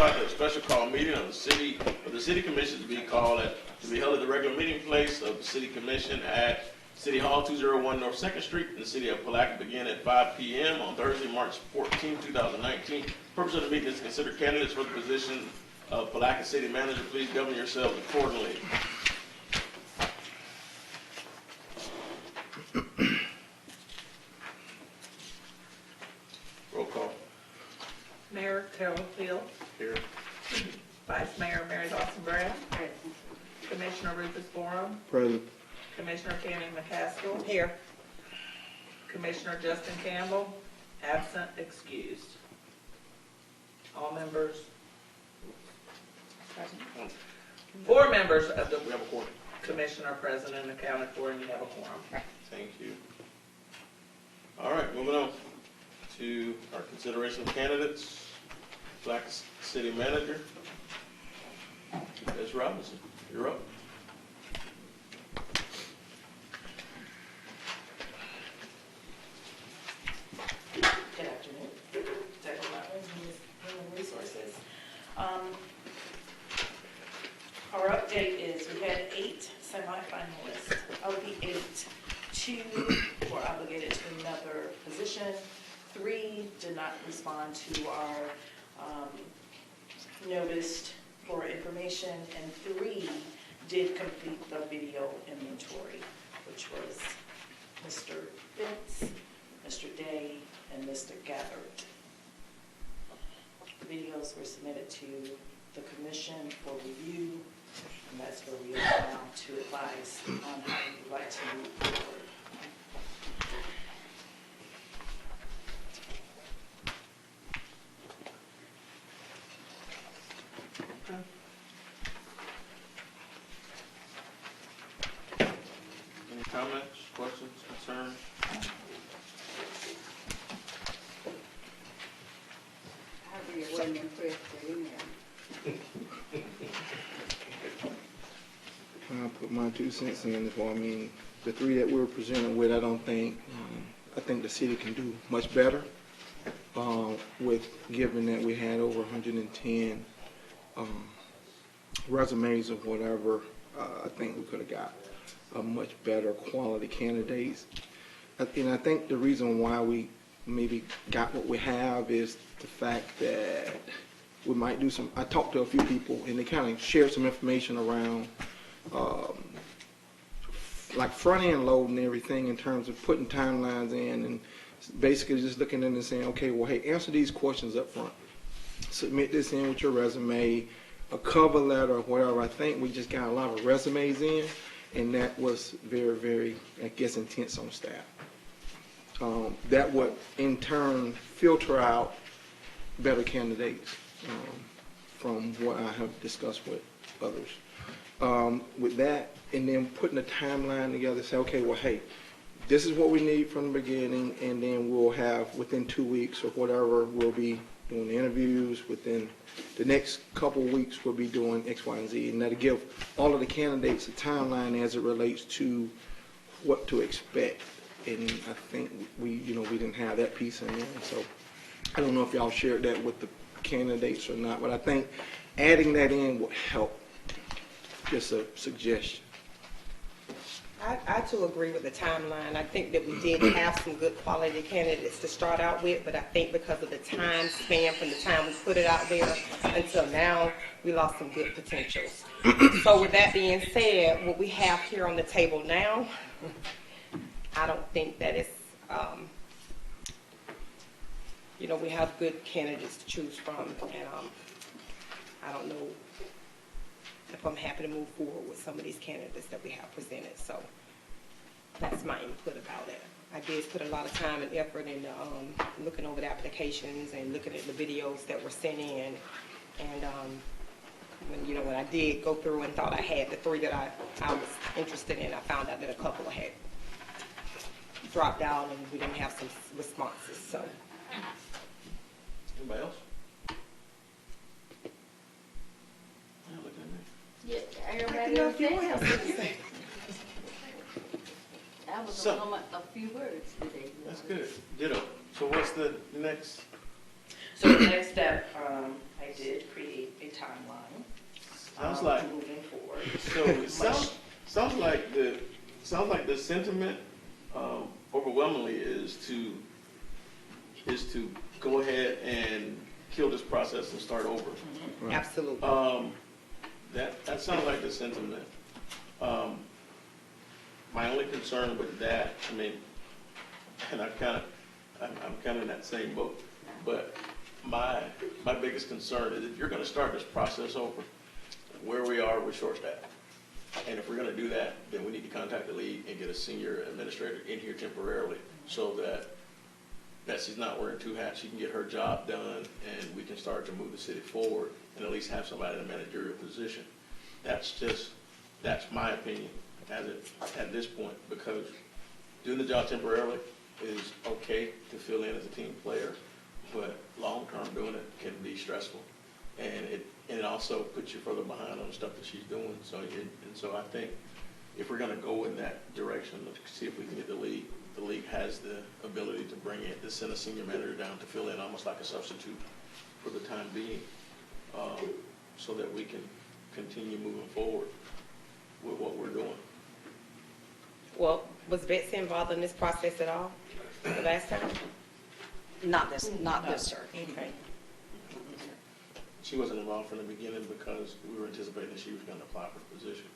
A special call meeting of the city commission to be held at the regular meeting place of the city commission at City Hall, 201 North 2nd Street in the city of Palatka, begin at 5 p.m. on Thursday, March 14, 2019. Purpose of the meeting is to consider candidates for the position of Palatka City Manager. Please govern yourselves accordingly. Roll call. Mayor Carol Field. Here. Vice Mayor Mary Dawson Brown. Commissioner Rufus Borum. Present. Commissioner Tammy McCaskill. Here. Commissioner Justin Campbell. Absent, excused. All members. Four members of the We have a quorum. commission are present and accounted for, and you have a quorum. Thank you. All right, moving on to our consideration of candidates. Black City Manager. Ms. Robinson, you're up. Good afternoon. Deborah Rutledge, Human Resources. Our update is we had 8 semifinalists. Of the 8, 2 were obligated to another position. 3 did not respond to our notice for information, and 3 did complete the video inventory, which was Mr. Fitz, Mr. Day, and Mr. Gabbard. The videos were submitted to the commission for review, and that's where we are now to advise on how we would like to move forward. Any comments, questions, concerns? I wasn't impressed with him. I'll put my 2 cents in as well. I mean, the 3 that we're presenting with, I think the city can do much better with, given that we had over 110 resumes or whatever. I think we could have got a much better quality candidates. And I think the reason why we maybe got what we have is the fact that we might do some, I talked to a few people and they kind of shared some information around like front end load and everything in terms of putting timelines in, and basically just looking in and saying, okay, well, hey, answer these questions up front. Submit this in with your resume, a cover letter or whatever. I think we just got a lot of resumes in, and that was very, very, I guess, intense on staff. That would in turn filter out better candidates from what I have discussed with others. With that, and then putting a timeline together, say, okay, well, hey, this is what we need from the beginning, and then we'll have within 2 weeks or whatever, we'll be doing the interviews. Within the next couple of weeks, we'll be doing X, Y, and Z, and that'll give all of the candidates a timeline as it relates to what to expect. And I think we didn't have that piece in there. So I don't know if y'all shared that with the candidates or not, but I think adding that in would help. Just a suggestion. I too agree with the timeline. I think that we did have some good quality candidates to start out with, but I think because of the time span from the time we put it out there until now, we lost some good potentials. So with that being said, what we have here on the table now, I don't think that it's, we have good candidates to choose from, and I don't know if I'm happy to move forward with some of these candidates that we have presented. So that's my input about it. I did put a lot of time and effort into looking over the applications and looking at the videos that were sent in. And when I did go through and thought I had the 3 that I was interested in, I found out that a couple had dropped out and we didn't have some responses. So. Anybody else? Yeah, I everybody know else if you said have something. something to say. I was So- on a few words today. That's good. Ditto. So what's the next? So the next step, I did create a timeline. Sounds like, Moving forward. so it sounds like the sentiment overwhelmingly is to go ahead and kill this process and start over. Right. Absolutely. That sounds like the sentiment. My only concern with that, I mean, and I'm kind of in that same boat, but my biggest concern is if you're going to start this process over, where we are, we're short-staffed. And if we're going to do that, then we need to contact the league and get a senior administrator in here temporarily so that she's not wearing two hats. She can get her job done and we can start to move the city forward and at least have somebody in a managerial position. That's my opinion at this point, because doing the job temporarily is okay to fill in as a team player, but long-term doing it can be stressful. And it also puts you further behind on the stuff that she's doing. So I think if we're going to go in that direction, let's see if we can get the league has the ability to send a senior manager down to fill in almost like a substitute for the time being, so that we can continue moving forward with what we're doing. Well, was Betsy involved in this process at all the last time? Not this, sir. Okay. She wasn't involved from the beginning because we were anticipating that she was going to apply for the position.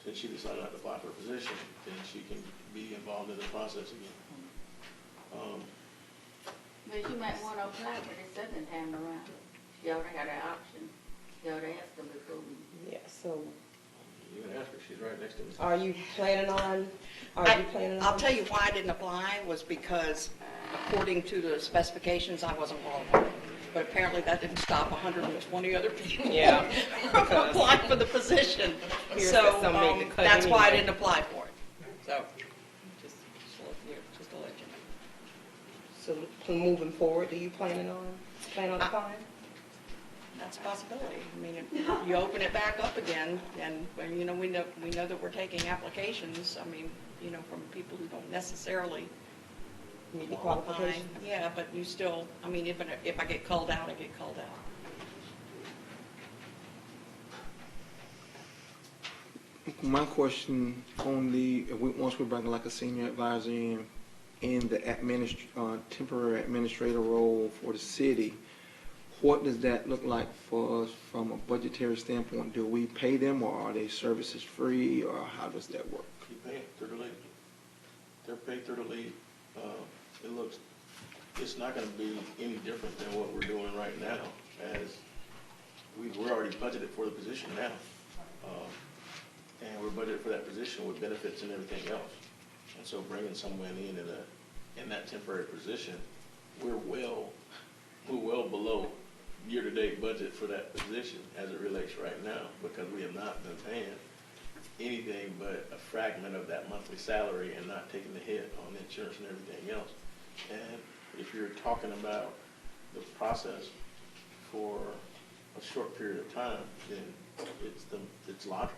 Since she decided not to apply for a position, then she can be involved in the process again. But you might want to apply for the second time around. You already had an option. You already asked them before. Yeah, so You can ask her, she's right next to me. are you planning on, I'll tell you why I didn't apply was because according to the specifications, I wasn't qualified. But apparently that didn't stop 120 other people Yeah, from applying for the position. Here's So that some made the cut that's why I anyway. didn't apply for it. So just to let you know. so moving forward, do you plan on applying? That's a possibility. I mean, if you open it back up again, and we know that we're taking applications. I mean, from people who don't necessarily Meet the qualify. qualifications? Yeah, but you still. I mean, if I get called out, I get called out. My question on once we bring like a senior advisor in the temporary administrator role for the city, what does that look like for us from a budgetary standpoint? Do we pay them, or are they services free, or how does that work? You pay it through the league. They're paid through the league. It's not going to be any different than what we're doing right now, as we're already budgeted for the position now. And we're budgeted for that position with benefits and everything else. And so bringing someone in that temporary position, we're well below year-to-date budget for that position as it relates right now, because we have not been paying anything but a fragment of that monthly salary and not taking the hit on insurance and everything else. And if you're talking about the process for a short period of time, then it's logical.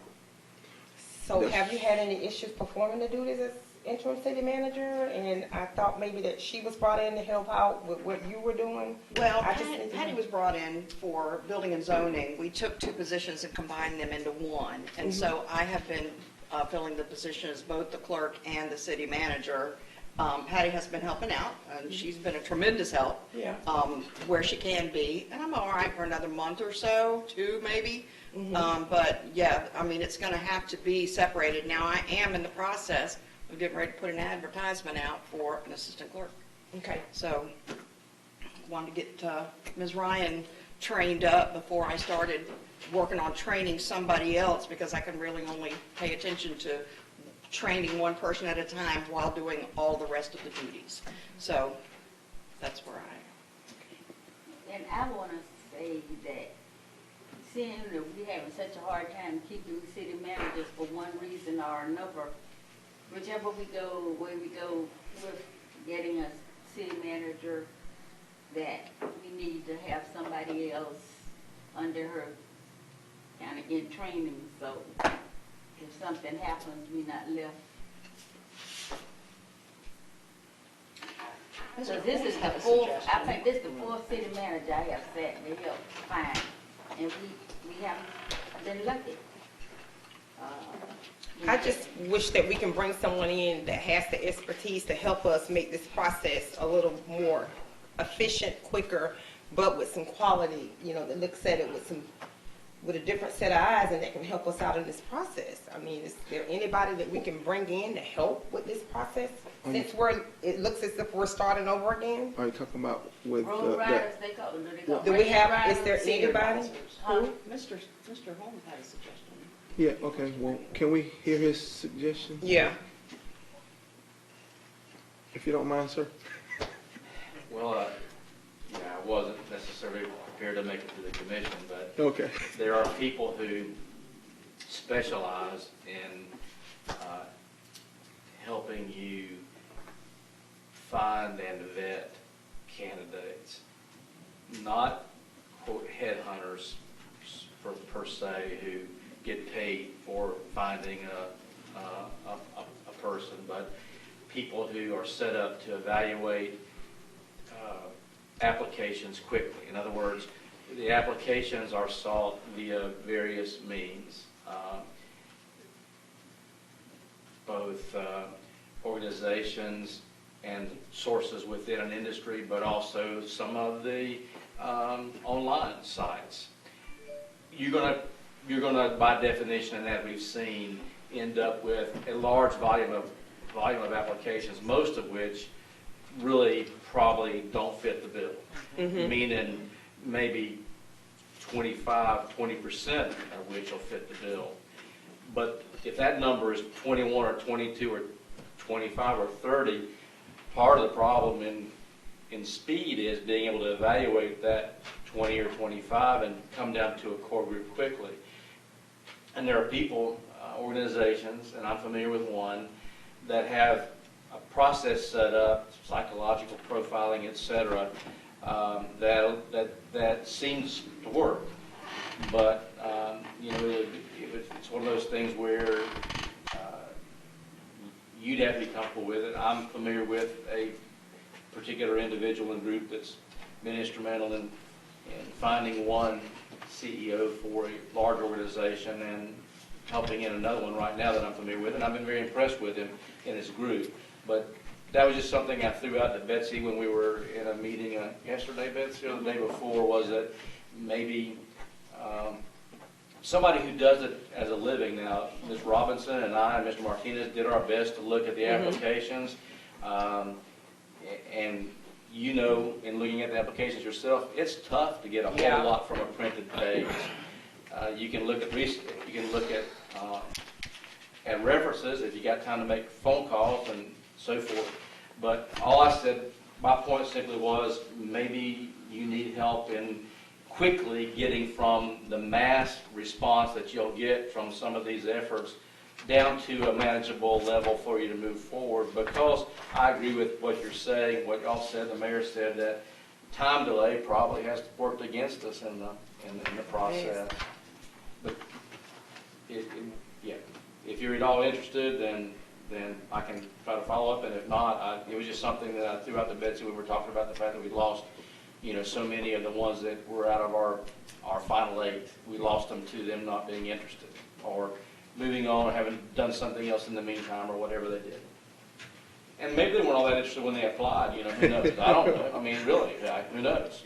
So have you had any issues performing the duties as interim city manager? And I thought maybe that she was brought in to help out with what you were doing. Well, I just need to Patty know. was brought in for building and zoning. We took two positions and combined them into one. And so I have been filling the position as both the clerk and the city manager. Patty has been helping out, and she's been a tremendous help. Yeah. Where she can be. And I'm all right for another month or so, two maybe. But yeah, I mean, it's going to have to be separated. Now, I am in the process of getting ready to put an advertisement out for an assistant clerk. Okay. So wanted to get Ms. Ryan trained up before I started working on training somebody else, because I can really only pay attention to training one person at a time while doing all the rest of the duties. So that's where I am. And I want to say that seeing that we're having such a hard time keeping city managers for one reason or another, whichever way we go with getting a city manager, that we need to have somebody else under her kind of in training, so if something happens, we're not left. So this is the fourth, I think this is the fourth city manager I have sat and help find, and we have been lucky. I just wish that we can bring someone in that has the expertise to help us make this process a little more efficient, quicker, but with some quality, that looks at it with a different set of eyes and that can help us out in this process. I mean, is there anybody that we can bring in to help with this process? Since it looks as if we're starting over again? Are you talking about with Road riders, they call them, they call Do we have, riders, is there senior anybody? advisors. Who? Mr. Holmes had a suggestion. Yeah, okay, well, can we hear his suggestion? Yeah. If you don't mind, sir? Well, yeah, I wasn't necessarily prepared to make it to the commission, but Okay. there are people who specialize in helping you find and vet candidates, not quote headhunters per se who get paid for finding a person, but people who are set up to evaluate applications quickly. In other words, the applications are sought via various means, both organizations and sources within an industry, but also some of the online sites. You're gonna, by definition, and that we've seen, end up with a large volume of applications, most of which really probably don't fit the bill. Meaning maybe 20% of which will fit the bill. But if that number is 21 or 22 or 25 or 30, part of the problem in speed is being able to evaluate that 20 or 25 and come down to a core group quickly. And there are people, organizations, and I'm familiar with one, that have a process set up, psychological profiling, et cetera, that seems to work. But, it's one of those things where you'd have to be comfortable with it. I'm familiar with a particular individual and group that's been instrumental in finding one CEO for a large organization and helping in another one right now that I'm familiar with, and I've been very impressed with him in his group. But that was just something I threw out to Betsy when we were in a meeting yesterday, Betsy, or the day before, was that maybe somebody who does it as a living. Now, Ms. Robinson and I and Mr. Martinez did our best to look at the applications, and in looking at the applications yourself, it's tough to get a whole lot from a printed page. You can look at references if you got time to make phone calls and so forth. But all I said, my point simply was maybe you need help in quickly getting from the mass response that you'll get from some of these efforts down to a manageable level for you to move forward. Because I agree with what you're saying, what y'all said, the mayor said, that time delay probably has worked against us in the process. But if you're at all interested, then I can try to follow up, and if not, it was just something that I threw out to Betsy. We were talking about the fact that we lost, so many of the ones that were out of our final 8. We lost them to them not being interested, or moving on, or having done something else in the meantime, or whatever they did. And maybe they weren't all that interested when they applied, who knows? I don't know. I mean, really, who knows?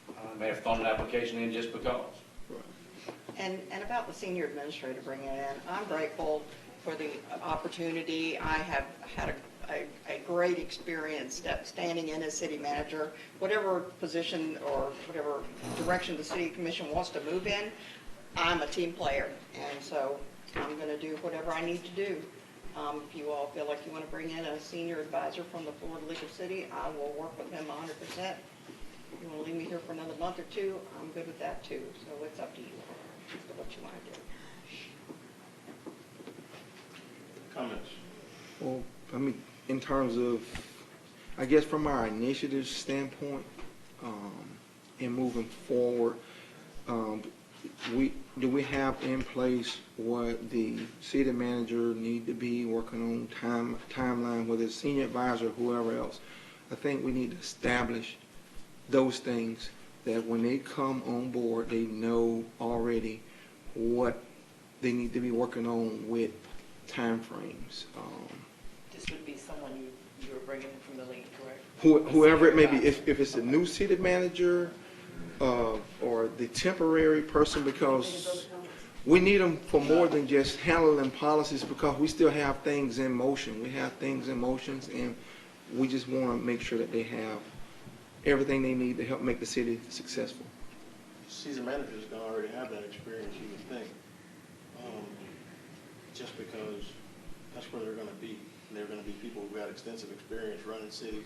I may have thrown an application in just because. And about the senior administrator bringing it in, I'm grateful for the opportunity. I have had a great experience standing in as city manager. Whatever position or whatever direction the city commission wants to move in, I'm a team player, and so I'm going to do whatever I need to do. If you all feel like you want to bring in a senior advisor from the Florida League of City, I will work with him 100%. If you want to leave me here for another month or two, I'm good with that too. So it's up to you as to what you want to do. Comments? Well, I mean, in terms of, I guess from our initiative standpoint, in moving forward, do we have in place what the city manager need to be working on timeline, whether it's senior advisor or whoever else? I I think we need to establish those things that when they come on board, they know already what they need to be working on with timeframes. This would be someone you're bringing in from the league, correct? Whoever it may be, if it's a new city manager or the temporary person, because we need them for more than just handling policies, because we still have things in motion. We have things in motions, and we just want to make sure that they have everything they need to help make the city successful. Seasoned managers are gonna already have that experience, you would think. Just because that's where they're gonna be. They're gonna be people who got extensive experience running cities.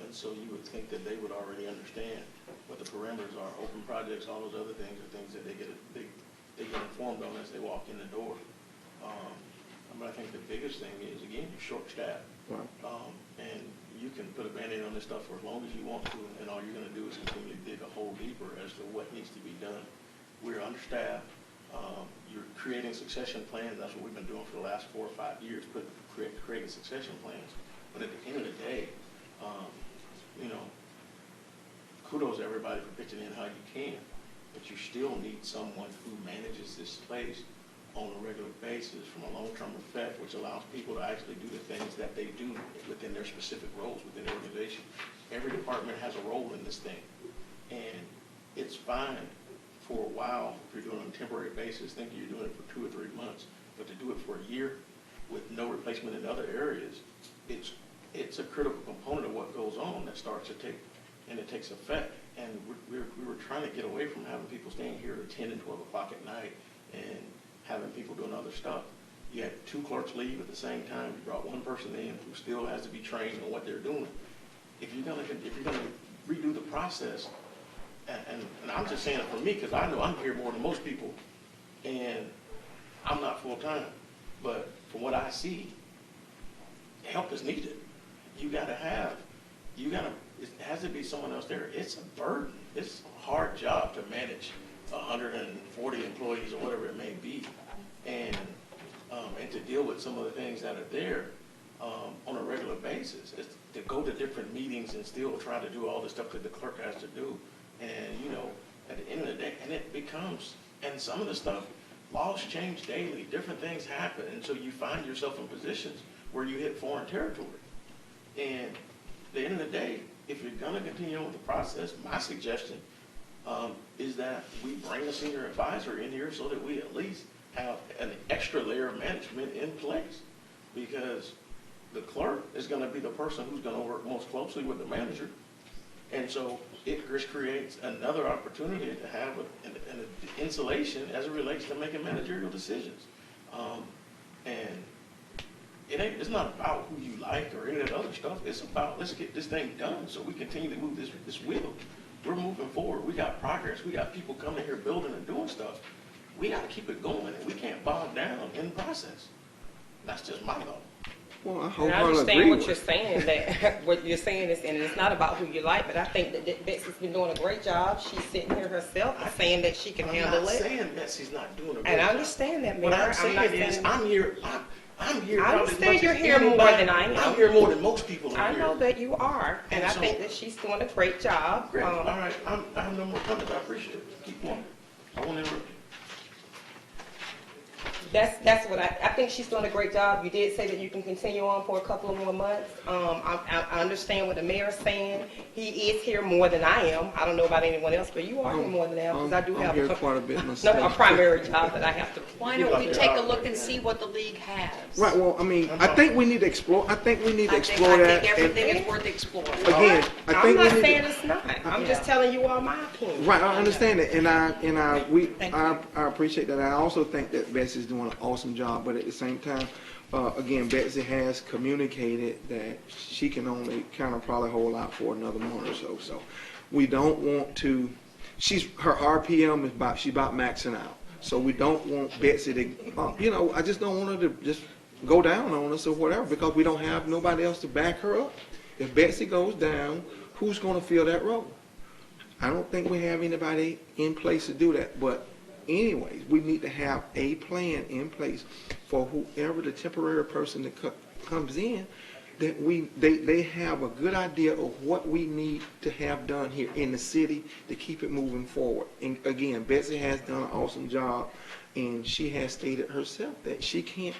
And so you would think that they would already understand what the parameters are, open projects, all those other things are things that they get informed on as they walk in the door. But I think the biggest thing is, again, you're short-staffed. Right. And you can put a Band-Aid on this stuff for as long as you want to, and all you're gonna do is continue to dig a hole deeper as to what needs to be done. We're understaffed. You're creating succession plans. That's what we've been doing for the last 4 or 5 years, creating succession plans. But at the end of the day, you know, kudos to everybody for pitching in how you can, but you still need someone who manages this place on a regular basis from a long-term effect, which allows people to actually do the things that they do within their specific roles within the organization. Every department has a role in this thing, and it's fine for a while if you're doing it on a temporary basis, thinking you're doing it for 2 or 3 months, but to do it for a year with no replacement in other areas, it's a critical component of what goes on that starts to take, and it takes effect. And we were trying to get away from having people staying here at 10 and 12 o'clock at night and having people doing other stuff. You had 2 clerks leave at the same time. You brought 1 person in who still has to be trained on what they're doing. If you're gonna redo the process, and I'm just saying it for me because I know I'm here more than most people, and I'm not full time. But from what I see, help is needed. It has to be someone else there. It's a burden. It's a hard job to manage 140 employees or whatever it may be, and to deal with some of the things that are there on a regular basis. It's to go to different meetings and still try to do all the stuff that the clerk has to do. And, you know, at the end of the day, and some of the stuff, laws change daily, different things happen, and so you find yourself in positions where you hit foreign territory. And at the end of the day, if you're gonna continue on with the process, my suggestion is that we bring a senior advisor in here so that we at least have an extra layer of management in place. Because the clerk is gonna be the person who's gonna work most closely with the manager. And so it just creates another opportunity to have an insulation as it relates to making managerial decisions. And it's not about who you like or any of that other stuff. It's about, let's get this thing done so we continue to move this wheel. We're moving forward. We got progress. We got people coming here building and doing stuff. We got to keep it going, and we can't bog down in the process. That's just my thought. Well, I And I wholeheartedly understand agree what with you're saying, that what you're saying is, and it's not about who you like, but I think that Betsy's been doing a great job. She's sitting here herself saying that she can handle I'm not it. saying Betsy's not doing a great And I job. understand that, Mayor. What I'm saying not is, saying- I'm here I probably as understand much you're as here more anybody. than I am. I'm here more than most people are I here. know that you are, and And I so- think that she's doing a great job. Great. All right. I have no more comments. I appreciate it. Keep going. I won't interrupt you. That's what I think she's doing a great job. You did say that you can continue on for a couple of more months. I understand what the mayor's saying. He is here more than I am. I don't know about anyone else, but you are here more than I am, because I do I'm have here a quite a bit myself. a primary job that I have to. Why don't we take a look and see what the league has? Right, well, I mean, I think we need to explore, I think that. everything is worth exploring. Again, I think I'm not we need saying to, it's not. I'm just telling you all my opinion. right, I understand it, and I Thank appreciate that. I also think that Betsy's doing an awesome job, but at the same time, again, Betsy has communicated that she can only kind of probably hold out for another month or so. So we don't want to, her RPM is she's about maxing out. So we don't want Betsy to, I just don't want her to just go down on us or whatever, because we don't have nobody else to back her up. If Betsy goes down, who's going to fill that role? I don't think we have anybody in place to do that, but anyways, we need to have a plan in place for whoever the temporary person that comes in, that they have a good idea of what we need to have done here in the city to keep it moving forward. And again, Betsy has done an awesome job, and she has stated herself that she can't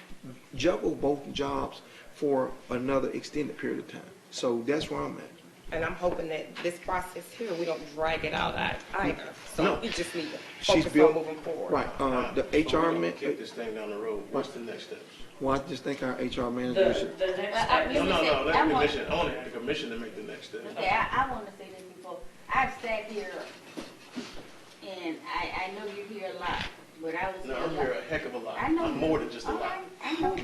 juggle both jobs for another extended period of time. So that's where I'm at. And I'm hoping that this process here, we don't drag it out either. So No. we just need to She's focus built- on moving forward. Right, the So HR we're gonna man, kick this thing down the road. What's the next steps? well, I just think our HR manager should. The next I step, really No, said- let I the want- commission, I want the commission to make the next step. Okay, I want to say this before. I've sat here, and I know you hear a lot, but I was No, here I'm a lot. here a heck of a lot. I know. I'm more than just a Okay, lot. I know.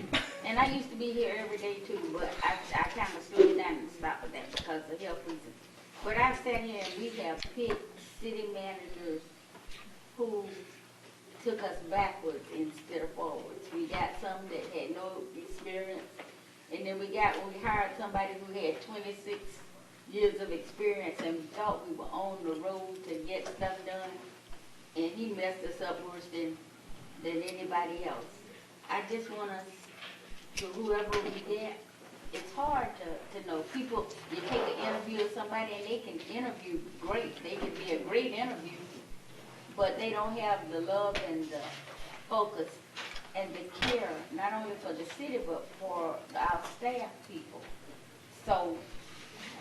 And I used to be here every day too, but I kind of slowed down and stopped with that because of health reasons. But I've sat here and we have picked city managers who took us backwards instead of forwards. We got some that had no experience, and then we hired somebody who had 26 years of experience and thought we were on the road to get stuff done, and he messed us up worse than anybody else. I just want us to, whoever we get, it's hard to know. People, you take an interview of somebody and they can interview great. They can be a great interview, but they don't have the love and the focus and the care, not only for the city, but for our staff people. So,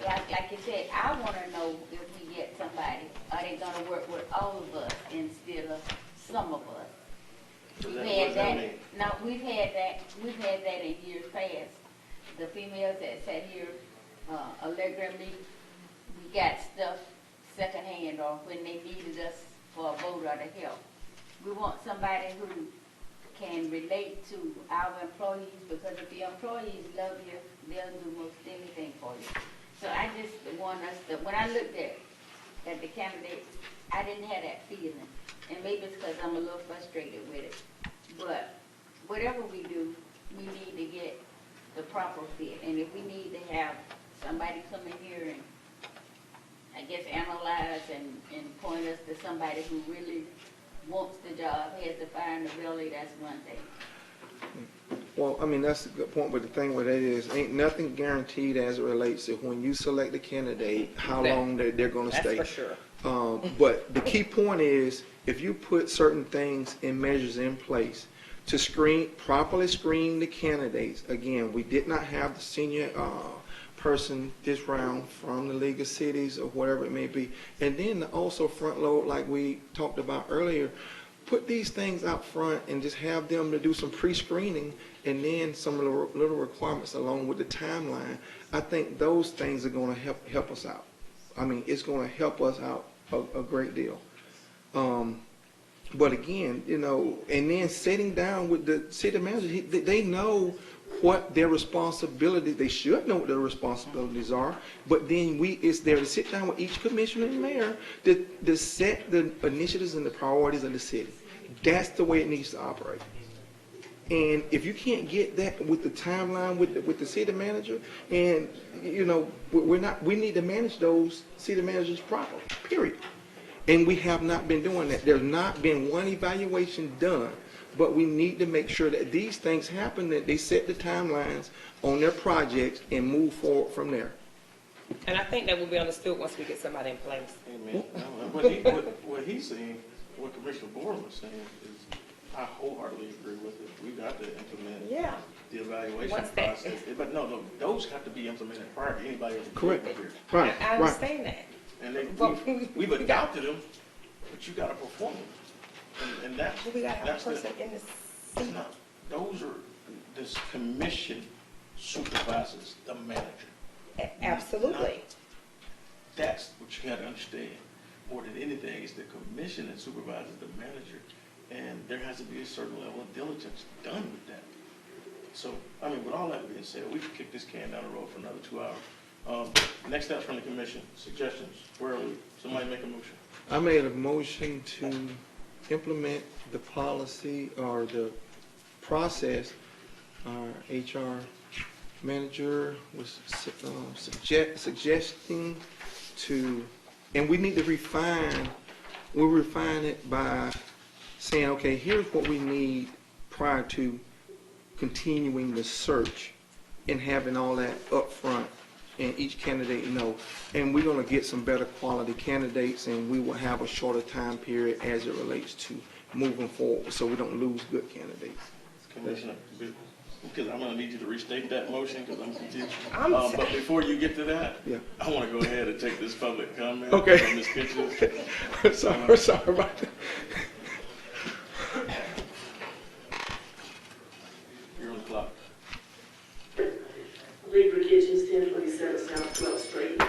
like you said, I want to know if we get somebody, are they going to work with all of us instead of some of us? What We've does had that that. mean? No, we've had that in years past. The females that sat here, allegedly, we got stuff secondhand or when they needed us for a vote or to help. We want somebody who can relate to our employees, because if your employees love you, they'll do most anything for you. So I just want us to, when I looked at the candidates, I didn't have that feeling. And maybe it's because I'm a little frustrated with it. But whatever we do, we need to get the proper fit. And if we need to have somebody come in here and, I guess, analyze and point us to somebody who really wants the job, has the fire in the belly, that's one thing. Well, I mean, that's a good point, but the thing with that is, ain't nothing guaranteed as it relates to when you select a candidate, how long they're gonna stay. That's for sure. But the key point is, if you put certain things and measures in place to properly screen the candidates, again, we did not have the senior person this round from the League of Cities or whatever it may be. And then also front load, like we talked about earlier, put these things out front and just have them to do some pre-screening and then some of the little requirements along with the timeline. I think those things are going to help us out. I mean, it's going to help us out a great deal. But again, you know, and then sitting down with the city manager, they know what their responsibilities, they should know what their responsibilities are, but then it's there to sit down with each commissioner and mayor to set the initiatives and the priorities of the city. That's the way it needs to operate. And if you can't get that with the timeline with the city manager, and you know, we need to manage those city managers properly, period. And we have not been doing that. There's not been one evaluation done, but we need to make sure that these things happen, that they set the timelines on their projects and move forward from there. And I think that will be understood once we get somebody in place. Amen. What he's saying, what Commissioner Boren was saying is, I wholeheartedly agree with it. We got to implement Yeah. the evaluation Once that- process. But no, those have to be implemented prior to anybody else. Correct. being here. Right, I right. understand that. And But we've adopted them, but you got to perform them. And that's, We gotta have that's a the, person in the it's seat. not, those are, this commission supervises the manager. Absolutely. That's what you gotta understand. More than anything, it's the commission that supervises the manager, and there has to be a certain level of diligence done with that. So, I mean, with all that being said, we could kick this can down the road for another 2 hours. Next steps from the commission, suggestions, where are we? Somebody make a motion. I made a motion to implement the policy or the process our HR manager was suggesting to, and we need to we'll refine it by saying, okay, here's what we need prior to continuing the search and having all that up front and each candidate know. And we're gonna get some better quality candidates, and we will have a shorter time period as it relates to moving forward, so we don't lose good candidates. Commissioner, because I'm gonna need you to restate that motion, because I'm confused. I'm But before you get to that, Yeah. I wanna go ahead and take this public comment. Okay. From Ms. Kitchens. Sorry about that. You're on the clock. Libra Kitchens, 1027 South 12th Street.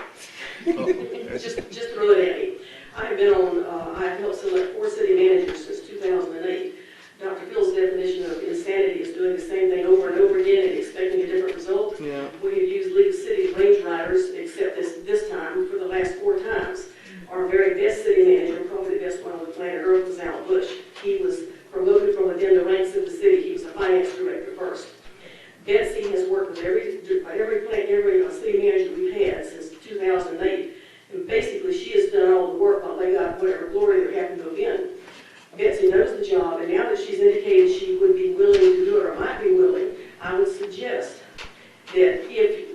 Oh, Just throw it at me. I've been on, I've helped select 4 city managers since 2008. Dr. Phil's definition of insanity is doing the same thing over and over again and expecting a different result. Yeah. We have used League of Cities range riders, except this time, for the last 4 times. Our very best city manager, probably the best one on the planet Earth, was Al Bush. He was promoted from within the ranks of the city. He was a finance director first. Betsy has worked with every city manager we've had since 2008, and basically she has done all the work while they got whatever glory they're having to move in. Betsy knows the job, and now that she's indicated she would be willing to do it, or might be willing, I would suggest that if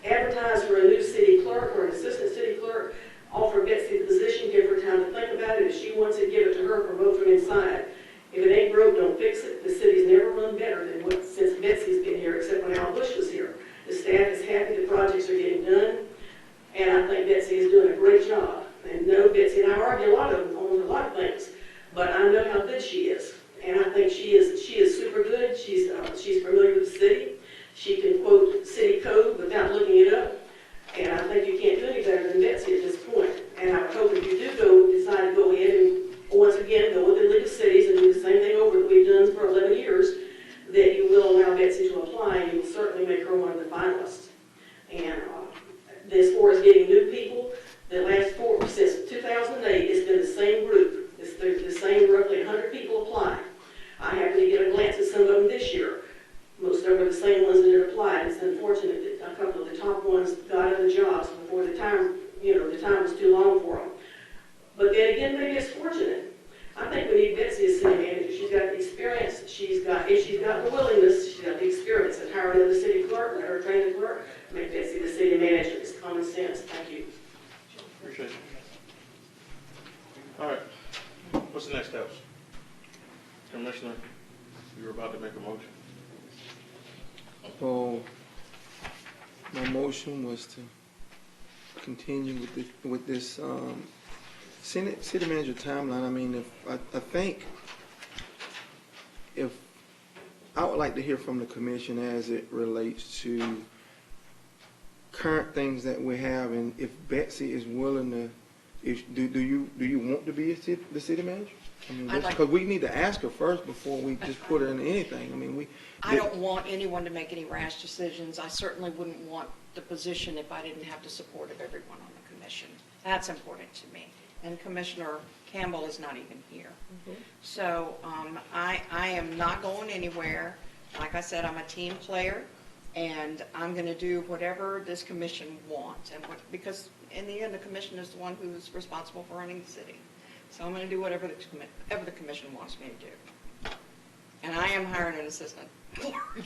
advertise for a new city clerk or an assistant city clerk, offer Betsy the position, give her time to think about it. If she wants it, give it to her, promote from inside. If it ain't broke, don't fix it. The city's never run better than what since Betsy's been here, except when Al Bush was here. The staff is happy, the projects are getting done, and I think Betsy is doing a great job. And no, Betsy and I argue on a lot of things, but I know how good she is, and I think she is super good. She's familiar with the city. She can quote city code without looking it up, and I think you can't do any better than Betsy at this point. And I would hope if you do decide to go ahead and once again go with the League of Cities and do the same thing over that we've done for 11 years, that you will allow Betsy to apply, and you will certainly make her one of the finalists. And as far as getting new people, the last 4, since 2008, it's been the same group. It's the same roughly 100 people apply. I happened to get a glance at some of them this year. Most of them are the same ones that had applied. It's unfortunate that a couple of the top ones got other jobs before the time was too long for them. But then again, maybe it's fortunate. I think we need Betsy as city manager. She's got the experience. If she's got the willingness, she's got the experience. And hire another city clerk, let her train the clerk, make Betsy the city manager. It's common sense. Thank you. Appreciate it. All right. What's the next steps? Commissioner, you were about to make a motion. So, my motion was to continue with this city manager timeline. I mean, I think if I would like to hear from the commission as it relates to current things that we have, and if Betsy is willing to, do you want to be the city manager? I mean, because we need to ask her first before we just put her in anything. I mean, I don't want anyone to make any rash decisions. I certainly wouldn't want the position if I didn't have the support of everyone on the commission. That's important to me. And Commissioner Campbell is not even here. So I am not going anywhere. Like I said, I'm a team player, and I'm going to do whatever this commission wants. And because in the end, the commission is the one who's responsible for running the city. So I'm going to do whatever the commission wants me to do. And I am hiring an assistant clerk.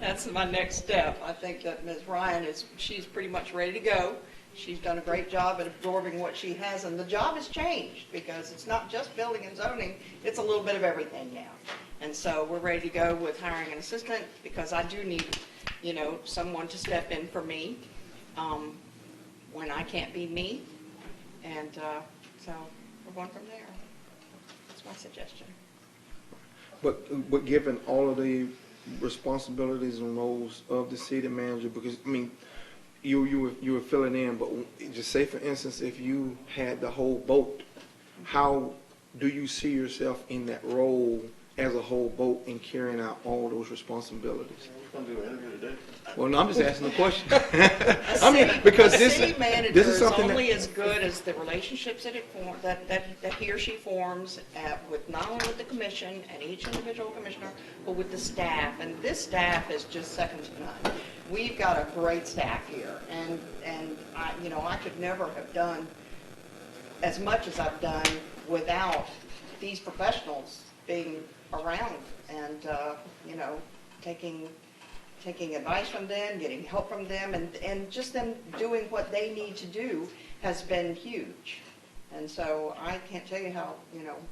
That's my next step. I think that Ms. Ryan she's pretty much ready to go. She's done a great job at absorbing what she has, and the job has changed because it's not just building and zoning, it's a little bit of everything now. And so we're ready to go with hiring an assistant because I do need, someone to step in for me when I can't be me. And so we're going from there. That's my suggestion. But given all of the responsibilities and roles of the city manager, because I mean, you were filling in, but just say for instance, if you had the whole boat, how do you see yourself in that role as a whole boat in carrying out all those responsibilities? We're going to do an interview today. Well, no, I'm just asking the question. I mean, because a this city manager is is something only as good as the relationships that he or she forms with not only with the commission and each individual commissioner, but with the staff. And this staff is just second to none. We've got a great staff here, and I could never have done as much as I've done without these professionals being around and taking taking advice from them, getting help from them, and just them doing what they need to do has been huge. And so I can't tell you how,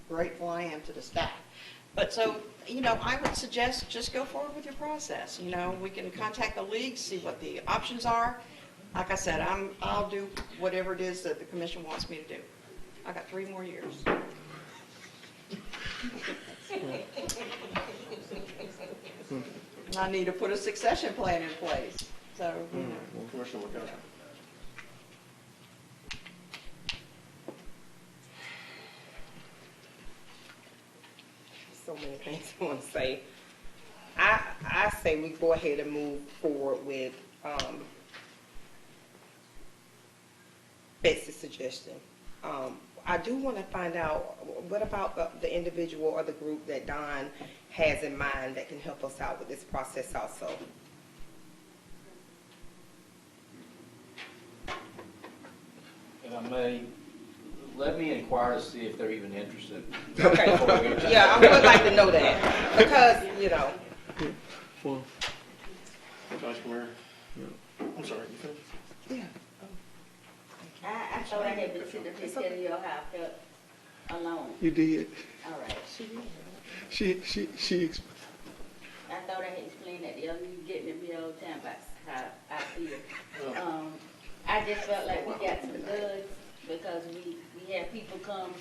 grateful I am to the staff. But so, I would suggest just go forward with your process. We can contact the league, see what the options are. Like I said, I'll do whatever it is that the commission wants me to do. I got 3 more years. I need to put a succession plan in place. So, Commissioner McConnell. So many things I want to say. I say we go ahead and move forward with Betsy's suggestion. I do want to find out, what about the individual or the group that Don has in mind that can help us out with this process also? If I may, let me inquire to see if they're even interested. Okay, yeah, I would like to know that, because, Well, Vice Mayor. I'm sorry, you finished? yeah. I thought I had been sitting up here telling you how I felt alone. you did. All right. She I thought I had explained that the other you getting at me all the time about how I feel. I just felt like we got some goods because we had people come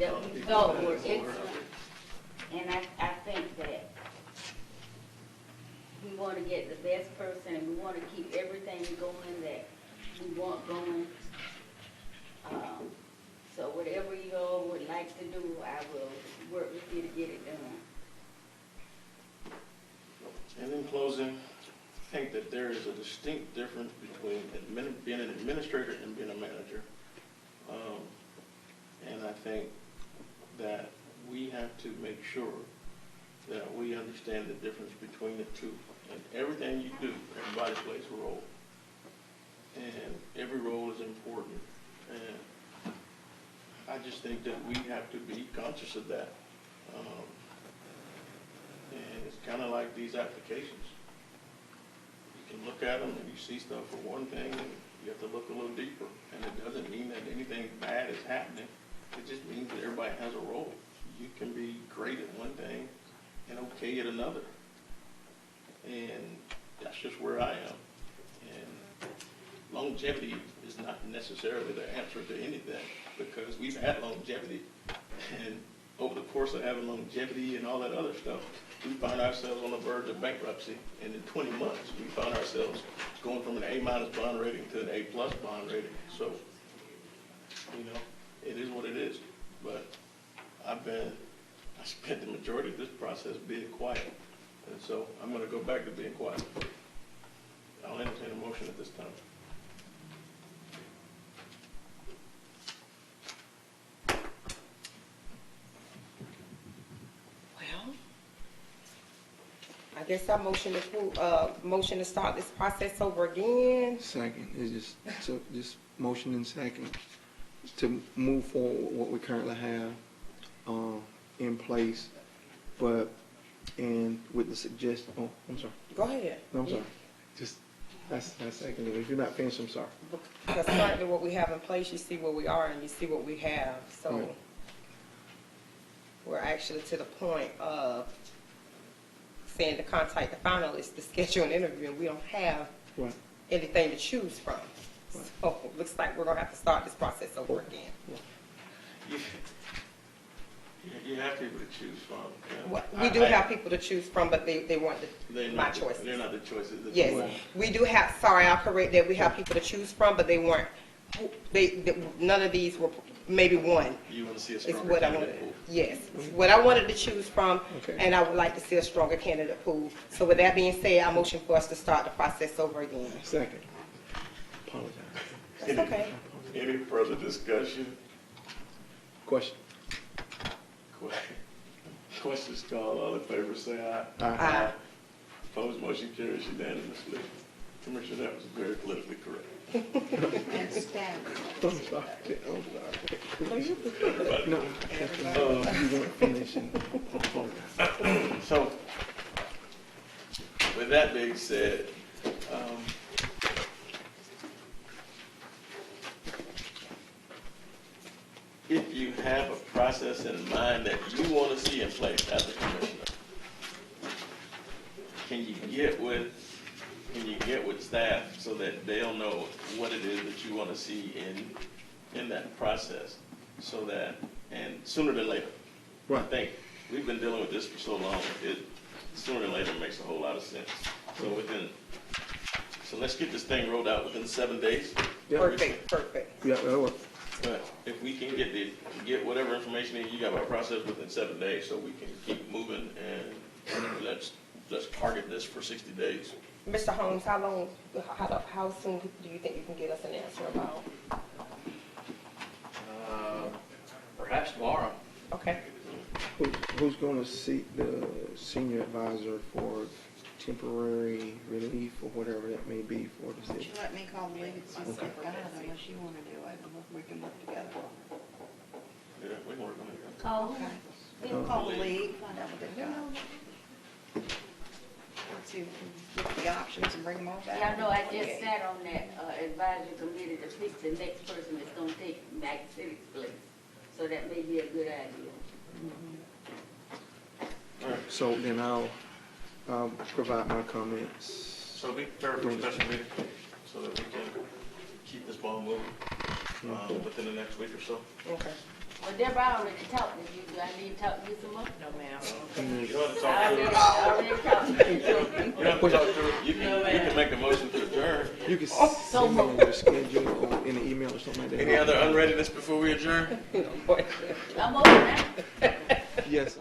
that we thought were excellent. And I think that we want to get the best person and we want to keep everything going that we want going. So whatever you all would like to do, I will work with you to get it done. And in closing, I think that there is a distinct difference between being an administrator and being a manager. And I think that we have to make sure that we understand the difference between the two. And everything you do, everybody plays a role. And every role is important. And I just think that we have to be conscious of that. And it's kind of like these applications. You can look at them and you see stuff for one thing, and you have to look a little deeper. And it doesn't mean that anything bad is happening. It just means that everybody has a role. You can be great at one thing and okay at another. And that's just where I am. And longevity is not necessarily the answer to anything, because we've had longevity. And over the course of having longevity and all that other stuff, we found ourselves on the verge of bankruptcy. And in 20 months, we found ourselves going from an A- bond rating to an A+ bond rating. So, it is what it is. But I spent the majority of this process being quiet. And so I'm going to go back to being quiet. I'll entertain a motion at this time. Well, I guess I motion to start this process over again. second is just motion and second to move forward with what we currently have in place, and with the suggestion. Oh, I'm sorry. Go ahead. No, I'm sorry. Just that's second. If you're not finished, I'm sorry. Because currently what we have in place, you see where we are and you see what we have. So Right. we're actually to the point of saying to contact the finalists to schedule an interview, and we don't have Right. anything to choose from. Right. So it looks like we're going to have to start this process over again. You have people to choose from. Well, we do have people to choose from, but they weren't They're my not the- choices. They're not the choices. that Yes, you want. we do have, sorry, I'll correct that, we have people to choose from, but they weren't, none of these were, maybe one You want to see a is stronger what I candidate wanted. pool. Yes, what I wanted to choose from, Okay. and I would like to see a stronger candidate pool. So with that being said, I motion for us to start the process over again. Second. Apologize. That's okay. Any further discussion? Question. Questions called, all in favor say aye. Aye. Opposed, motion carries unanimously. Commissioner, that was very politically correct. And staff. I'm sorry. I'm sorry. Everybody. No, you weren't finishing. So, with that being said, if you have a process in mind that you want to see in place as a commissioner, can you get with staff so that they'll know what it is that you want to see in that process, so that, and sooner than later. I Right. think we've been dealing with this for so long, sooner than later makes a whole lot of sense. So let's get this thing rolled out within 7 days. Yeah. Perfect. Yeah, that'll work. But if we can get whatever information you got about process within 7 days, so we can keep moving, and let's target this for 60 days. Mr. Holmes, how soon do you think you can get us an answer about? Perhaps tomorrow. Okay. Who's gonna seek the senior advisor for temporary relief or whatever that may be for the Would city? you let me call the legal assistant guide unless you want to do it, and we can work together. Yeah, we can work on it. Oh, Okay. We'll call the league, find out what they've got. Let's see, if we can look at the options and bring them all back. y'all know I just sat on that advisory committee to pick the next person that's gonna take Mac City's place. So that may be a good idea. So then I'll provide my comments. So be prepared for a special meeting, so that we can keep this ball moving, within the next week or so. Okay. Well, Deborah, I already talked to you. Do I need to talk to you some more? No, ma'am. You don't have to I talk to her. already talked to you. You don't have to talk to her. You can make a motion to adjourn. You can send me your schedule or in an email or something like that. Any other unreadiness before we adjourn? I'm over now. Yes.